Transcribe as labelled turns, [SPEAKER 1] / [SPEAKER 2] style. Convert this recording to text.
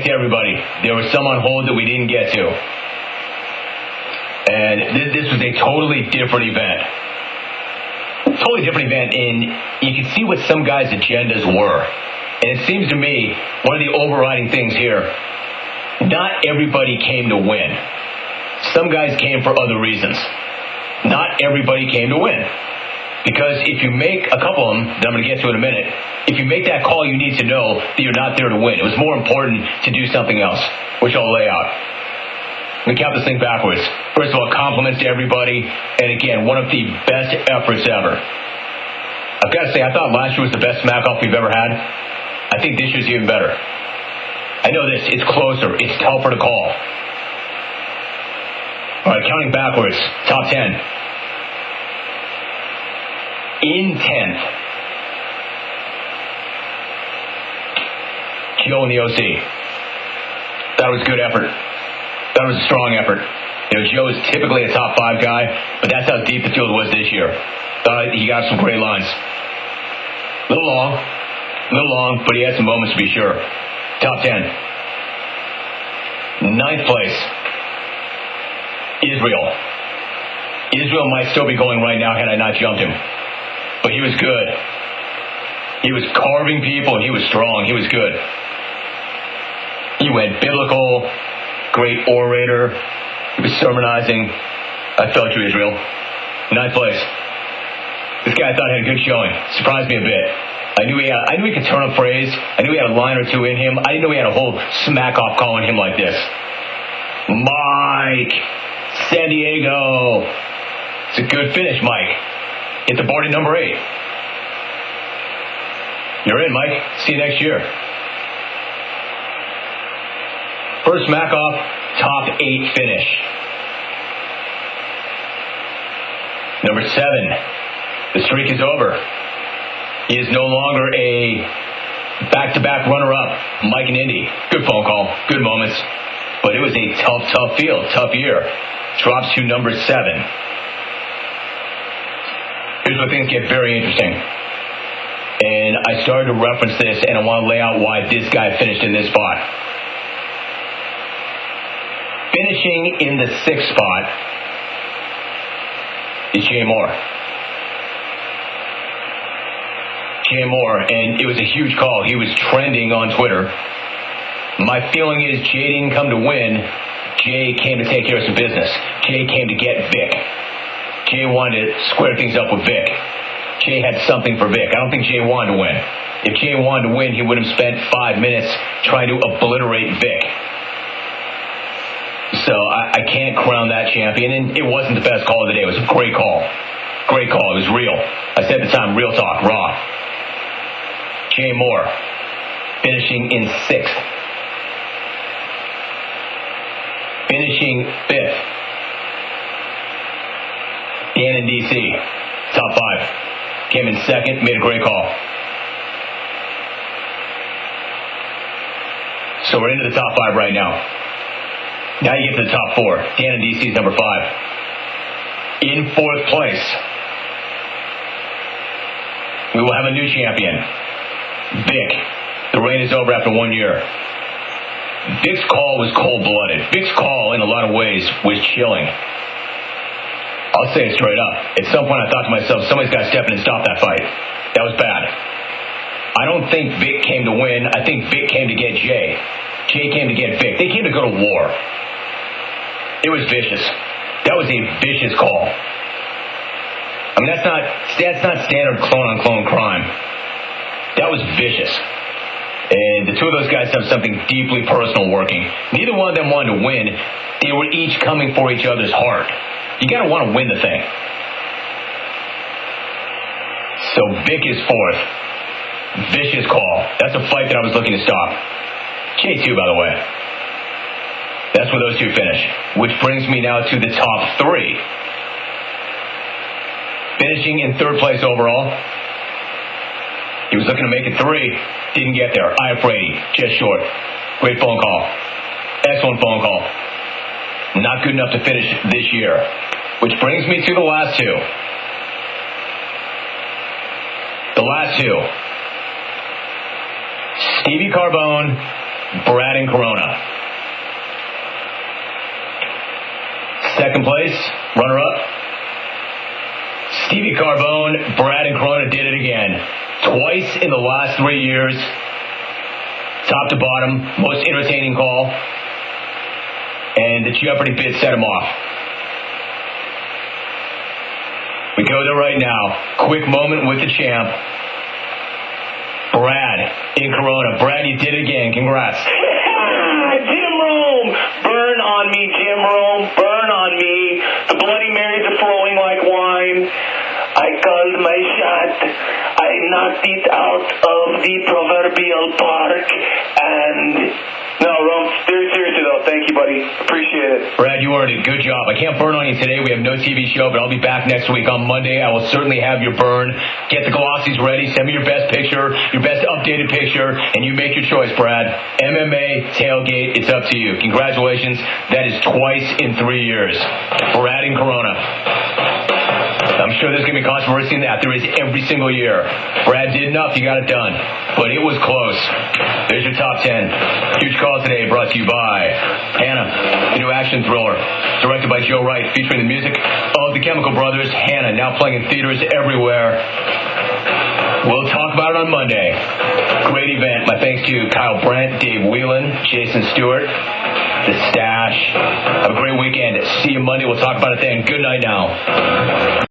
[SPEAKER 1] get to everybody. There was some on hold that we didn't get to. And this was a totally different event. Totally different event, and you can see what some guys' agendas were. And it seems to me, one of the overriding things here, not everybody came to win. Some guys came for other reasons. Not everybody came to win. Because if you make a couple of them, that I'm going to get to in a minute, if you make that call, you need to know that you're not there to win. It was more important to do something else, which I'll lay out. Let me count this thing backwards. First of all, compliments to everybody. And again, one of the best efforts ever. I've got to say, I thought last year was the best smack-off we've ever had. I think this year's even better. I know this. It's closer. It's tougher to call. All right, counting backwards. Top 10. In 10th, Joe in the OC. That was good effort. That was a strong effort. Joe is typically a top 5 guy, but that's how deep the field was this year. He got some great lines. A little long, but he had some moments to be sure. Top 10. 9th place, Israel. Israel might still be going right now had I not jumped him. But he was good. He was carving people, and he was strong. He was good. He went biblical, great orator. He was sermonizing. I felt you, Israel. 9th place. This guy I thought had a good showing. Surprised me a bit. I knew he could turn a phrase. I knew he had a line or two in him. I didn't know he had a whole smack-off calling him like this. Mike, San Diego. It's a good finish, Mike. Hit the board at number 8. You're in, Mike. See you next year. First smack-off, top 8 finish. Number 7. The streak is over. He is no longer a back-to-back runner-up. Mike and Indy. Good phone call. Good moments. But it was a tough field. Tough year. Drops to number 7. Here's where things get very interesting. And I started to reference this, and I want to lay out why this guy finished in this spot. Finishing in the 6th spot is Jay Moore. Jay Moore, and it was a huge call. He was trending on Twitter. My feeling is Jay didn't come to win. Jay came to take care of some business. Jay came to get Vic. Jay wanted to square things up with Vic. Jay had something for Vic. I don't think Jay wanted to win. If Jay wanted to win, he would have spent 5 minutes trying to obliterate Vic. So I can't crown that champion, and it wasn't the best call of the day. It was a great call. Great call. It was real. I said at the time, real talk, raw. Jay Moore, finishing in 6th. Finishing 5th. Dan in DC, top 5. Came in 2nd, made a great call. So we're into the top 5 right now. Now you get to the top 4. Dan in DC is number 5. In 4th place, we will have a new champion. Vic. The reign is over after 1 year. Vic's call was cold-blooded. Vic's call, in a lot of ways, was chilling. I'll say it straight up. At some point, I thought to myself, somebody's got to step in and stop that fight. That was bad. I don't think Vic came to win. I think Vic came to get Jay. Jay came to get Vic. They came to go to war. It was vicious. That was a vicious call. I mean, that's not standard clone-on-clone crime. That was vicious. And the two of those guys have something deeply personal working. Neither one of them wanted to win. They were each coming for each other's heart. You got to want to win the thing. So Vic is 4th. Vicious call. That's a fight that I was looking to stop. Jay too, by the way. That's where those two finish. Which brings me now to the top 3. Finishing in 3rd place overall. He was looking to make it 3. Didn't get there. I Brady, just short. Great phone call. Excellent phone call. Not good enough to finish this year. Which brings me to the last 2. The last 2. Stevie Carbone Brad and Corona. Second place, runner-up, Stevie Carbone. Brad and Corona did it again. Twice in the last 3 years. Top to bottom, most entertaining call. And the Jeopardy bid set him off. We go there right now. Quick moment with the champ. Brad in Corona. Brad, you did it again. Congrats.
[SPEAKER 2] Jim Rome! Burn on me, Jim Rome. Burn on me. The Bloody Marys are flowing like wine. I called my shot. I knocked it out of the proverbial park. And no, Rome, seriously though, thank you, buddy. Appreciate it.
[SPEAKER 1] Brad, you earned it. Good job. I can't burn on you today. We have no TV show, but I'll be back next week on Monday. I will certainly have your burn. Get the glossies ready. Send me your best picture, your best updated picture, and you make your choice, Brad. MMA, tailgate, it's up to you. Congratulations. That is twice in 3 years. Brad and Corona. I'm sure there's going to be controversy in that. There is every single year. Brad did enough. You got it done. But it was close. There's your top 10. Huge call today brought to you by Hannah, the new action thriller. Directed by Joe Wright, featuring the music of the Chemical Brothers. Hannah, now playing in theaters everywhere. We'll talk about it on Monday. Great event. My thanks to Kyle Brent, Dave Whelan, Jason Stewart, The Stash. Have a great weekend. See you Monday. We'll talk about it then. Good night now.